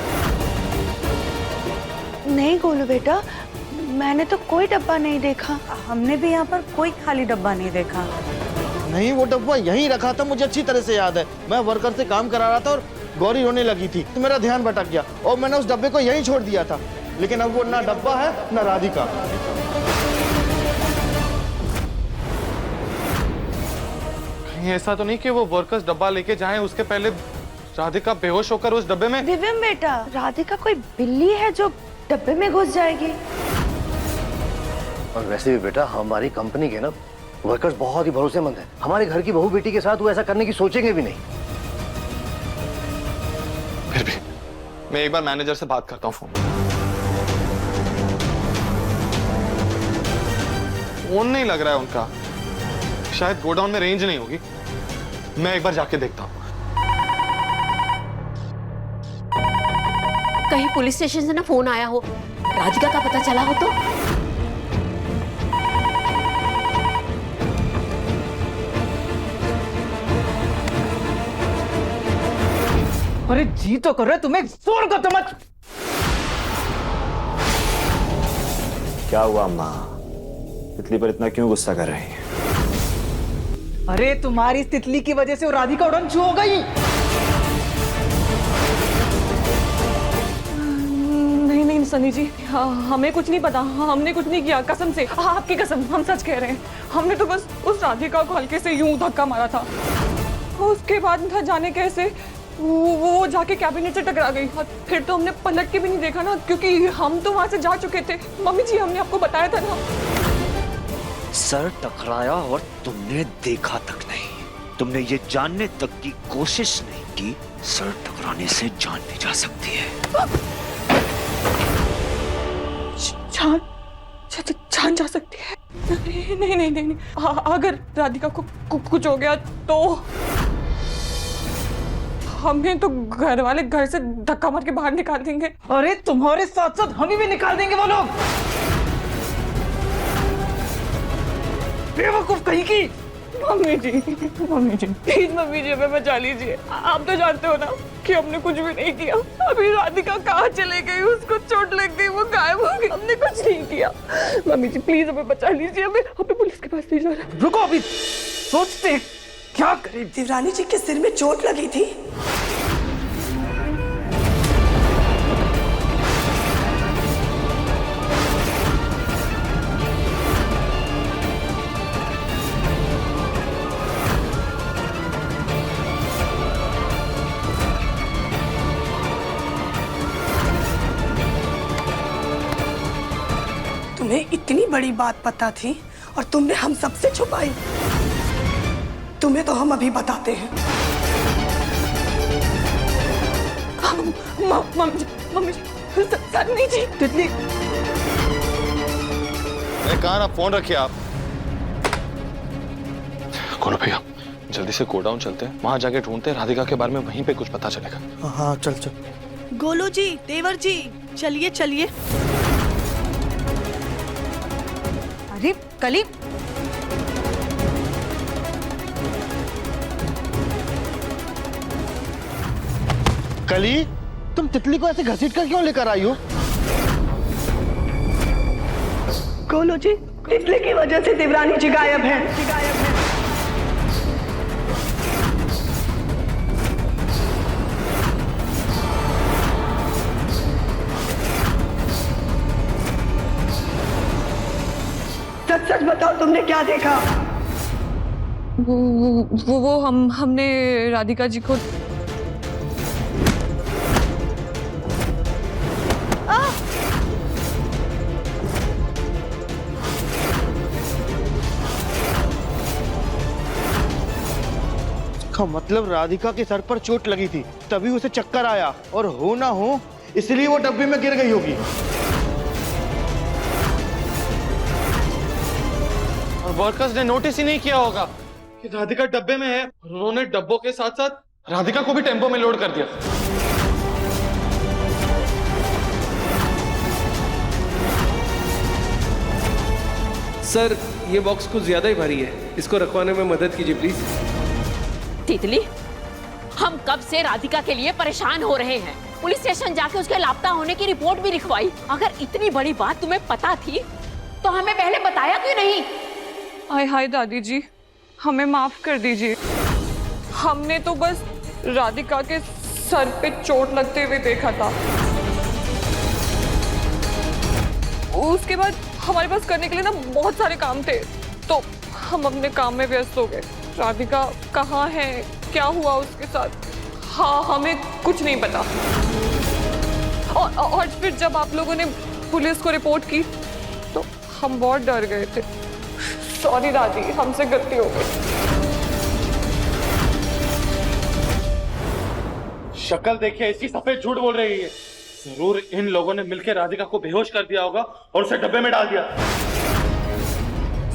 नहीं गोलू बेटा, मैंने तो कोई डब्बा नहीं देखा। हमने भी यहाँ पर कोई खाली डब्बा नहीं देखा। नहीं, वो डब्बा यहीं रखा था, मुझे अच्छी तरह से याद है। मैं वर्कर से काम करा रहा था और गौरी रोने लगी थी तो मेरा ध्यान भटक गया और मैंने उस डब्बे को यहीं छोड़ दिया था। लेकिन अब वो ना डब्बा है ना राधिका। कहीं ऐसा तो नहीं कि वो वर्कर्स डब्बा लेके जाएं उसके पहले राधिका बेहोश होकर उस डब्बे में? दिव्यम बेटा, राधिका कोई बिल्ली है जो डब्बे में घुस जाएगी? और वैसे भी बेटा, हमारी कंपनी के ना वर्कर्स बहुत ही भरोसेमंद हैं। हमारे घर की बहू बेटी के साथ वो ऐसा करने की सोचेंगे भी नहीं। फिर भी मैं एक बार मैनेजर से बात करता हूँ फोन नहीं लग रहा है उनका। शायद गोडाउन में रेंज नहीं होगी। मैं एक बार जाके देखता हूँ। कहीं पुलिस स्टेशन से ना फोन आया हो, राधिका का पता चला हो तो? अरे जी तो कर रहे तुम्हें, जोर का तो मत। क्या हुआ अम्मा, तितली पर इतना क्यों गुस्सा कर रही हैं? अरे तुम्हारी इस तितली की वजह से वो राधिका उड़न छू हो गई। नहीं नहीं सनी जी, हमें कुछ नहीं पता, हमने कुछ नहीं किया, कसम से, आपकी कसम, हम सच कह रहे हैं। हमने तो बस उस राधिका को हल्के से यूं धक्का मारा था। उसके बाद न जाने कैसे वो जाके कैबिनेट से टकरा गई। और फिर तो हमने पलट के भी नहीं देखा ना, क्योंकि हम तो वहां से जा चुके थे। मम्मी जी, हमने आपको बताया था ना। सर टकराया और तुमने देखा तक नहीं, तुमने ये जानने तक की कोशिश नहीं की सर टकराने से जान भी जा सकती है। जान जा सकती है? नहीं नहीं नहीं, नहीं। अगर राधिका को कुछ हो गया तो हमें तो घर वाले घर से धक्का मार के बाहर निकाल देंगे। अरे तुम्हारे साथ साथ हमें भी निकाल देंगे वो लोग। बेवकूफ कहीं की। मम्मी जी प्लीज मम्मी जी, हमें बचा लीजिए। आप तो जानते हो ना कि हमने कुछ भी नहीं किया। अभी राधिका कहाँ चले गई, उसको चोट लग गई, किया। मम्मी जी प्लीज हमें बचा लीजिए, हमें पुलिस के पास ले जाना। रुको, अभी सोचते हैं क्या करें। देवरानी जी के सिर में चोट लगी थी। तुम्हें इतनी बड़ी बात पता थी और तुमने हम सबसे छुपाई। तुम्हें तो हम अभी बताते हैं। मम्मी जी, सन्नी जी, तितली, कहाँ ना फोन रखिए आप। गोलू भैया जल्दी से गोडाउन चलते हैं, वहां जाके ढूंढते हैं राधिका के बारे में, वहीं पे कुछ पता चलेगा। हाँ चल चल। गोलू जी, देवर जी, चलिए चलिए। अरे कली, कली, तुम तितली को ऐसे घसीट कर क्यों लेकर आई हो? गोलू जी, तितली की वजह से देवरानी जी गायब हैं। सच सच बताओ, तुमने क्या देखा? वो हमने राधिका जी को का मतलब राधिका के सर पर चोट लगी थी, तभी उसे चक्कर आया, और हो ना हो इसलिए वो डब्बे में गिर गई होगी। और वर्कर्स ने नोटिस ही नहीं किया होगा कि राधिका डब्बे में है, और उन्होंने डब्बों के साथ साथ राधिका को भी टेम्पो में लोड कर दिया। सर ये बॉक्स कुछ ज्यादा ही भारी है, इसको रखवाने में मदद कीजिए प्लीज। तितली, हम कब से राधिका के लिए परेशान हो रहे हैं। पुलिस स्टेशन जाके उसके लापता होने की रिपोर्ट भी लिखवाई। अगर इतनी बड़ी बात तुम्हें पता थी तो हमें पहले बताया क्यों नहीं? हाय हाय दादी जी, हमें माफ कर दीजिए। हमने तो बस राधिका के सर पे चोट लगते हुए देखा था। उसके बाद हमारे पास करने के लिए ना बहुत सारे काम थे, तो हम अपने काम में व्यस्त हो गए। राधिका कहाँ है, क्या हुआ उसके साथ, हाँ हमें कुछ नहीं पता। और फिर जब आप लोगों ने पुलिस को रिपोर्ट की तो हम बहुत डर गए थे। सॉरी दादी, हमसे गलती हो गई। शक्ल देखिए इसकी, सफेद झूठ बोल रही है। जरूर इन लोगों ने मिलकर राधिका को बेहोश कर दिया होगा और उसे डब्बे में डाल दिया।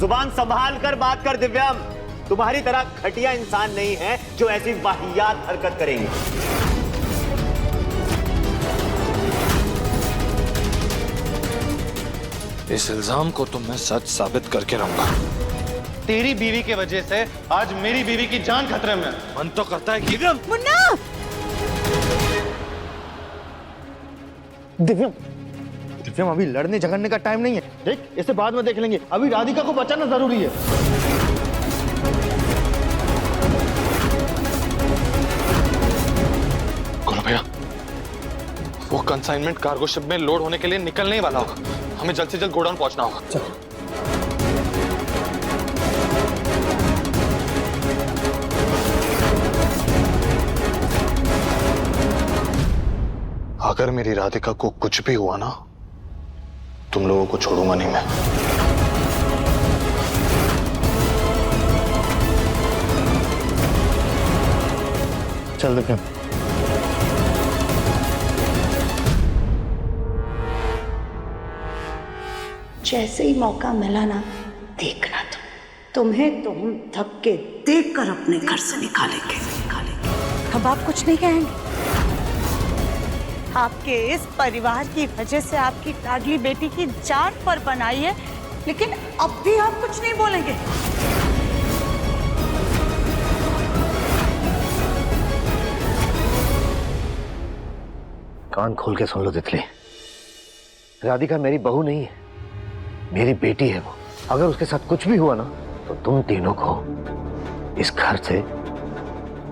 जुबान संभाल कर बात कर दिव्यम, तुम्हारी तरह घटिया इंसान नहीं है जो ऐसी वाहियात हरकत करेंगे। इस इल्जाम को तो मैं सच साबित करके रहूंगा। तेरी बीवी की वजह से आज मेरी बीवी की जान खतरे में। मन तो करता है कि मुन्ना, दिव्यम, दिव्यम अभी लड़ने झगड़ने का टाइम नहीं है। देख, इसे बाद में देख लेंगे, अभी राधिका को बचाना जरूरी है। भैया वो कंसाइनमेंट कार्गो शिप में लोड होने के लिए निकलने ही वाला होगा, हमें जल्द से जल्द गोडाउन पहुंचना होगा। चलो। अगर मेरी राधिका को कुछ भी हुआ ना, तुम लोगों को छोड़ूंगा नहीं मैं। चल दिव्यम। जैसे ही मौका मिला ना, देखना तुम्हें तो हम धक्के देकर अपने घर से निकालेंगे। अब आप कुछ नहीं कहेंगे? आपके इस परिवार की वजह से आपकी लाडली बेटी की जान पर बनाई है, लेकिन अब भी आप कुछ नहीं बोलेंगे। कान खोल के सुन लो तितली, राधिका मेरी बहू नहीं है, मेरी बेटी है वो। अगर उसके साथ कुछ भी हुआ ना तो तुम तीनों को इस घर से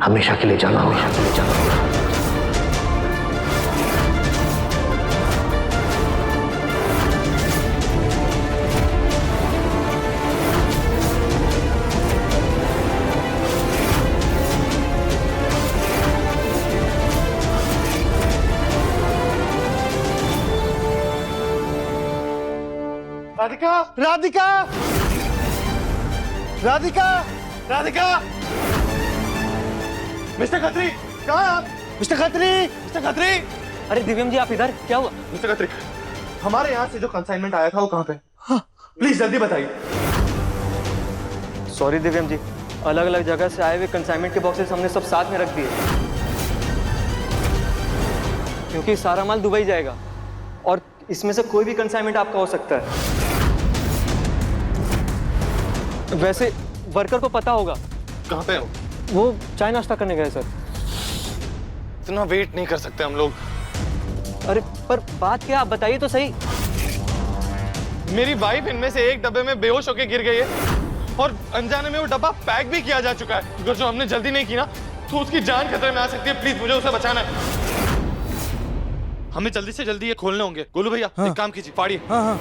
हमेशा के लिए जाना होगा। राधिका, राधिका, राधिका, राधिका, मिस्टर खत्री, कहाँ आप? Mister Khatri, mister Khatri. अरे दिव्यम जी, आप इधर? क्या हुआ? मिस्टर खत्री, हमारे यहाँ से जो कंसाइनमेंट आया था वो कहाँ पे? हाँ, प्लीज जल्दी बताइए। सॉरी दिव्यम जी, अलग अलग जगह से आए हुए कंसाइनमेंट के बॉक्सेस हमने सब साथ में रख दिए, क्योंकि सारा माल दुबई जाएगा और इसमें से कोई भी कंसाइनमेंट आपका हो सकता है। वैसे वर्कर को पता होगा। कहाँ पे हो? वो चाय नाश्ता करने गए सर। इतना वेट नहीं कर सकते हम लोग। अरे पर बात क्या, आप बताइए तो सही। मेरी वाइफ इनमें से एक डब्बे में बेहोश होकर गिर गई है और अनजाने में वो डब्बा पैक भी किया जा चुका है। अगर जो हमने जल्दी नहीं की ना तो उसकी जान खतरे में आ सकती है। प्लीज मुझे उसे बचाना है। हमें जल्दी से जल्दी ये खोलने होंगे। गोलू भैया, एक काम कीजिए, फाड़िए। हाँ।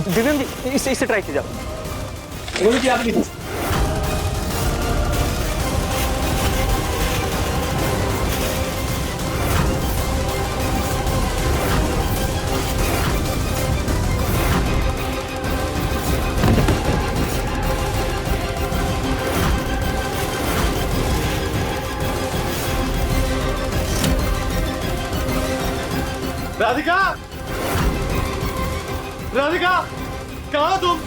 दिव्यम जी, इससे ट्राई कीजिए। गोलू जी, आप भी। राधिका, राधिका, कहाँ तुम?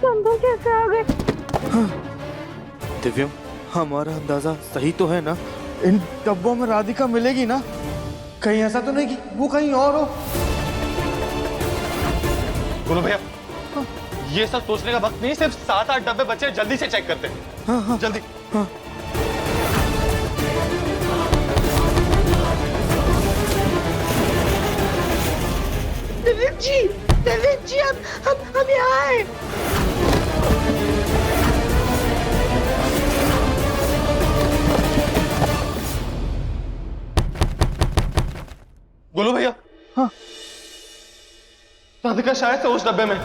अंदर कैसे आ गए? दिव्यम, हमारा अंदाजा सही तो है ना? इन डब्बों में राधिका मिलेगी ना? कहीं ऐसा तो नहीं कि वो कहीं और हो? गोलू भैया, ये सब सोचने का वक्त नहीं, सिर्फ 7-8 डब्बे बचे, जल्दी से चेक करते हैं। हाँ, जल्दी। हाँ। दिलीप जी, हम यहाँ आए। गोलू भैया, हाँ, राधिका शायद से उस डब्बे में।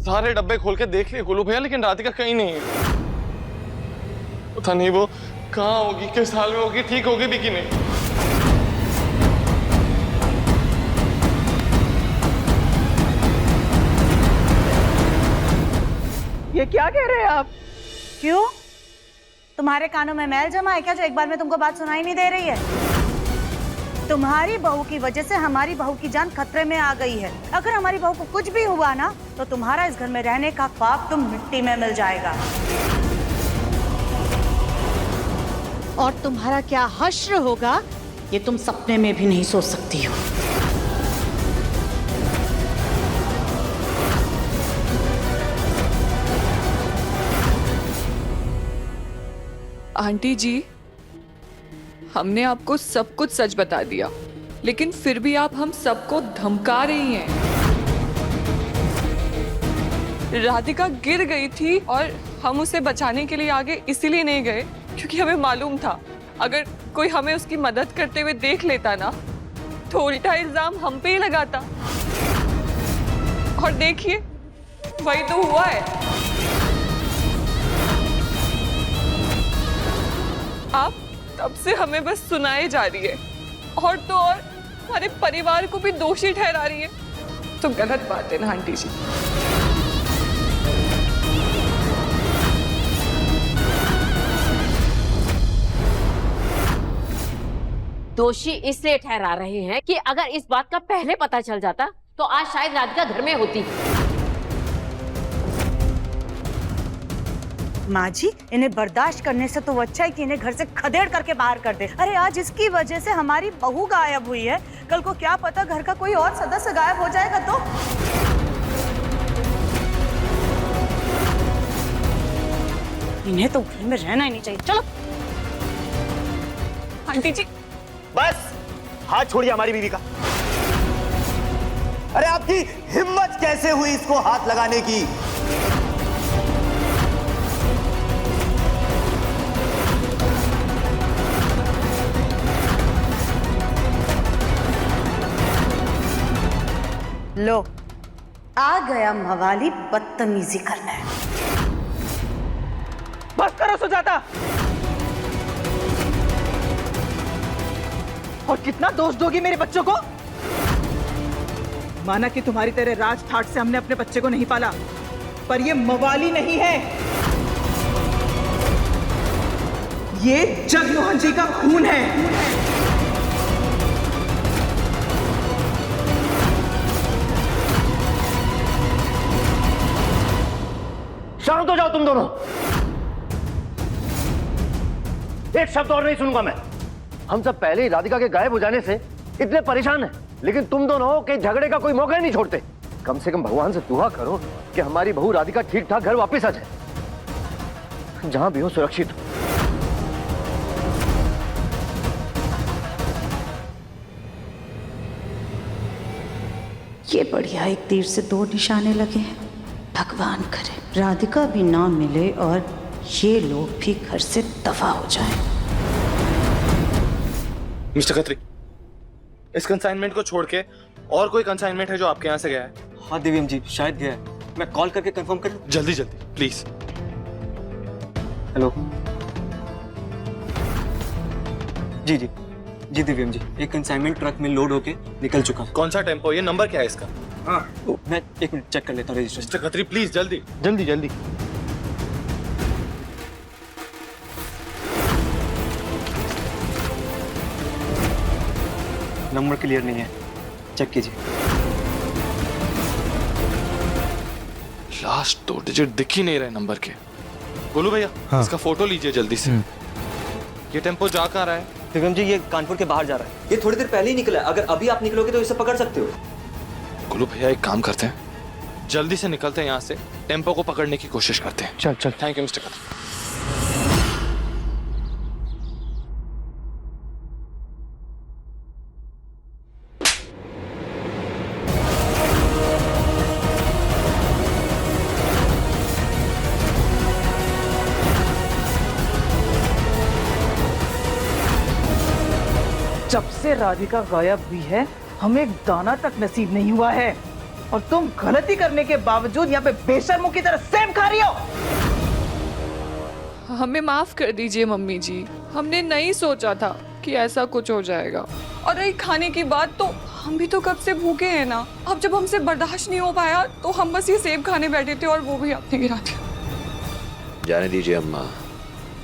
सारे डब्बे खोल के देख लिए गोलू भैया, लेकिन राधिका कहीं नहीं है। पता नहीं वो कहाँ होगी, किस हाल में होगी, ठीक होगी भी कि नहीं। ये क्या कह रहे हैं आप? क्यों? तुम्हारे कानों में मैल जमा है क्या जो एक बार में तुमको बात सुनाई नहीं दे रही है? तुम्हारी बहू की वजह से हमारी बहू की जान खतरे में आ गई है। अगर हमारी बहू को कुछ भी हुआ ना तो तुम्हारा इस घर में रहने का ख्वाब तुम मिट्टी में मिल जाएगा। और तुम्हारा क्या हश्र होगा ये तुम सपने में भी नहीं सोच सकती हो। आंटी जी, हमने आपको सब कुछ सच बता दिया, लेकिन फिर भी आप हम सबको धमका रही हैं। राधिका गिर गई थी और हम उसे बचाने के लिए आगे इसीलिए नहीं गए क्योंकि हमें मालूम था अगर कोई हमें उसकी मदद करते हुए देख लेता ना तो उल्टा इल्जाम हम पे ही लगाता। और देखिए वही तो हुआ है। आप तब से हमें बस सुनाए जा रही है और तो और हमारे परिवार को भी दोषी ठहरा रही है, तो गलत बात है ना आंटी जी। दोषी इसलिए ठहरा रहे हैं कि अगर इस बात का पहले पता चल जाता तो आज शायद राधिका घर में होती। माँ जी, इन्हें बर्दाश्त करने से तो अच्छा है कि इन्हें घर से खदेड़ करके बाहर कर दे। अरे आज इसकी वजह से हमारी बहू गायब हुई है, कल को क्या पता घर का कोई और सदस्य गायब हो जाएगा तो। इन्हें तो घर में रहना ही नहीं चाहिए। चलो आंटी जी बस हाथ छोड़िए हमारी बीवी का। अरे आपकी हिम्मत कैसे हुई इसको हाथ लगाने की? लो आ गया मवाली बदतमीजी करने। बस करो सुजाता। और कितना दोष दोगी मेरे बच्चों को? माना कि तुम्हारी तरह राज ठाट से हमने अपने बच्चे को नहीं पाला, पर ये मवाली नहीं है, ये जगमोहन जी का खून है। शांत हो जाओ तुम दोनों। एक शब्द और नहीं सुनूंगा मैं। हम सब पहले ही राधिका के गायब हो जाने से इतने परेशान हैं, लेकिन तुम दोनों के झगड़े का कोई मौका ही नहीं छोड़ते। कम से कम भगवान से दुआ करो कि हमारी बहू राधिका ठीक ठाक घर वापस आ जाए, जहां भी हो सुरक्षित हो। ये बढ़िया, एक तीर से दो निशाने लगे हैं। भगवान करे राधिका भी ना मिले और ये लोग भी घर से दफा हो जाएं। मिस्टर खत्री, इस कंसाइनमेंट को छोड़ के और कोई कंसाइनमेंट है जो आपके यहाँ से गया है? हाँ दिव्यम जी, शायद गया है। मैं कॉल करके कंफर्म कर लूं? जल्दी जल्दी प्लीज। हेलो जी जी जी दिव्यम जी, एक कंसाइनमेंट ट्रक में लोड होके निकल चुका है। कौन सा टेम्पो? ये नंबर क्या है इसका? हाँ मैं एक मिनट चेक कर लेता हूँ रजिस्ट्रेशन। मिस्टर खत्री प्लीज जल्दी जल्दी जल्दी। नंबर क्लियर नहीं है, चेक कीजिए। लास्ट 2 डिजिट दिख ही नहीं रहे नंबर के। बोलू भैया, हाँ। इसका फोटो लीजिए जल्दी से। ये टेम्पो जा कहाँ रहा है? दिव्यम जी, ये कानपुर के बाहर जा रहा है। ये थोड़ी देर पहले ही निकला है, अगर अभी आप निकलोगे तो इसे पकड़ सकते हो। गुलू भैया एक काम करते हैं, जल्दी से निकलते हैं यहाँ से, टेम्पो को पकड़ने की कोशिश करते हैं। चल चल। Thank you mister Khatri. जब से राधिका गायब हुई है हमें एक दाना तक नसीब नहीं हुआ है, और तुम गलती करने के बावजूद यहाँ पे बेशर्मों की तरह सेम खा रही हो। हमें माफ कर दीजिए मम्मी जी, हमने नहीं सोचा था कि ऐसा कुछ हो जाएगा। और रही खाने की बात, तो हम भी तो कब से भूखे हैं ना। अब जब हमसे बर्दाश्त नहीं हो पाया तो हम बस ये सेब खाने बैठे थे और वो भी आपने गिरा दिया। जाने दीजिए अम्मा,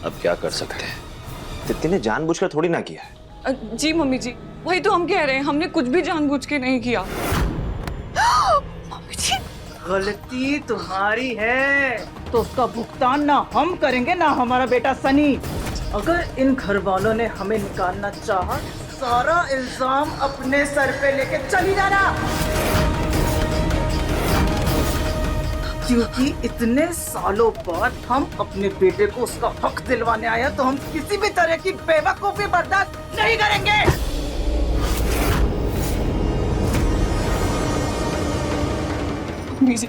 अब क्या कर सकते हैं। तितली ने जानबूझकर थोड़ी ना किया है। जी मम्मी जी, वही तो हम कह रहे हैं, हमने कुछ भी जानबूझ के नहीं किया। मम्मी जी, गलती तुम्हारी है तो उसका भुगतान ना हम करेंगे ना हमारा बेटा सनी। अगर इन घर वालों ने हमें निकालना चाहा, सारा इल्जाम अपने सर पे लेके चली जाना, क्योंकि इतने सालों बाद हम अपने बेटे को उसका हक दिलवाने आए, तो हम किसी भी तरह की बेवकूफी बर्दाश्त नहीं करेंगे। मम्मी जी,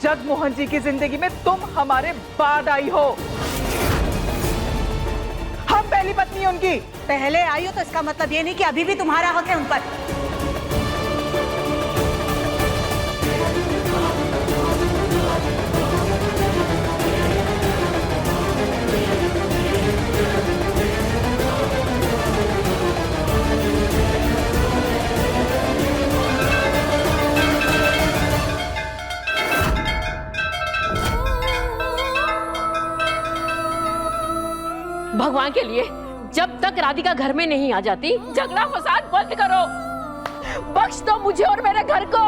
जगमोहन जी की जिंदगी में तुम हमारे बाद आई हो। हम पहली पत्नी उनकी। पहले आई हो तो इसका मतलब ये नहीं कि अभी भी तुम्हारा हक है उन पर। भगवान के लिए जब तक राधिका घर में नहीं आ जाती झगड़ा फसाद बंद करो। बख्श दो मुझे और मेरे घर को।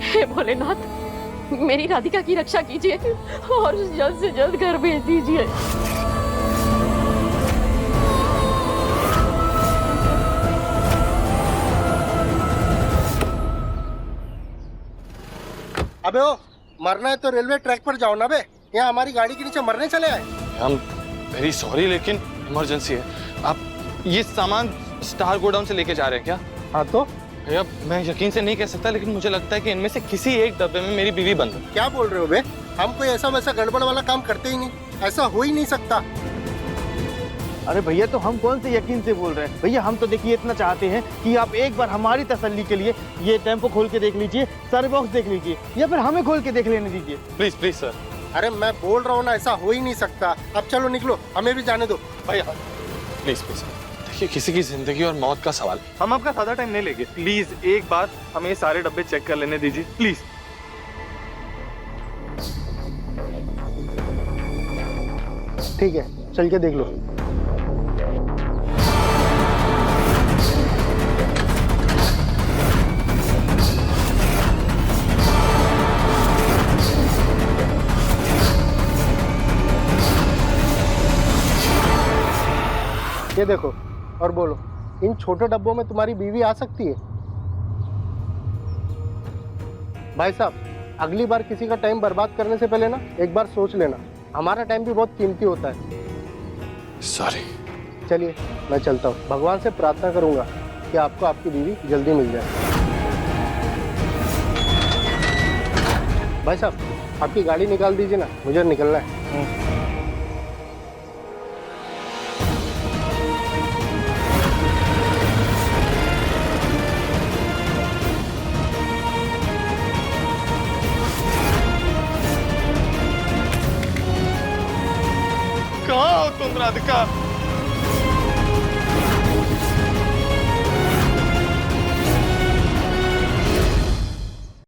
हे भोलेनाथ, मेरी राधिका की रक्षा कीजिए और जल्द से जल्द घर भेज दीजिए। अबे ओ, मरना है तो रेलवे ट्रैक पर जाओ ना बे, यहाँ हमारी गाड़ी के नीचे मरने चले आए। हम वेरी सॉरी लेकिन इमरजेंसी है। आप ये सामान स्टार गोडाउन से लेके जा रहे हैं क्या? हाँ तो भैया मैं यकीन से नहीं कह सकता लेकिन मुझे लगता है कि इनमें से किसी एक डब्बे में मेरी बीवी बंद है। क्या बोल रहे हो बे? हम कोई ऐसा वैसा गड़बड़ वाला काम करते ही नहीं, ऐसा हो ही नहीं सकता। अरे भैया तो हम कौन से यकीन से बोल रहे हैं भैया, हम तो देखिए इतना चाहते हैं कि आप एक बार हमारी तसल्ली के लिए ये टेम्पो खोल के देख लीजिए, सारे बॉक्स देख लीजिए या फिर हमें खोल के देख लेने दीजिए। Please please sir. अरे मैं बोल रहा हूँ ना, ऐसा हो ही नहीं सकता। अब चलो निकलो, हमें भी जाने दो। भैया प्लीज प्लीज देखिए, किसी की जिंदगी और मौत का सवाल। हम आपका ज्यादा टाइम नहीं लेंगे, प्लीज एक बार हमें ये सारे डब्बे चेक कर लेने दीजिए प्लीज। ठीक है, चल के देख लो। ये देखो और बोलो, इन छोटे डब्बों में तुम्हारी बीवी आ सकती है? भाई साहब, अगली बार किसी का टाइम बर्बाद करने से पहले ना एक बार सोच लेना, हमारा टाइम भी बहुत कीमती होता है। सॉरी। चलिए मैं चलता हूँ, भगवान से प्रार्थना करूंगा कि आपको आपकी बीवी जल्दी मिल जाए। भाई साहब आपकी गाड़ी निकाल दीजिए ना, मुझे निकलना है। कहाँ हो तुम राधिका?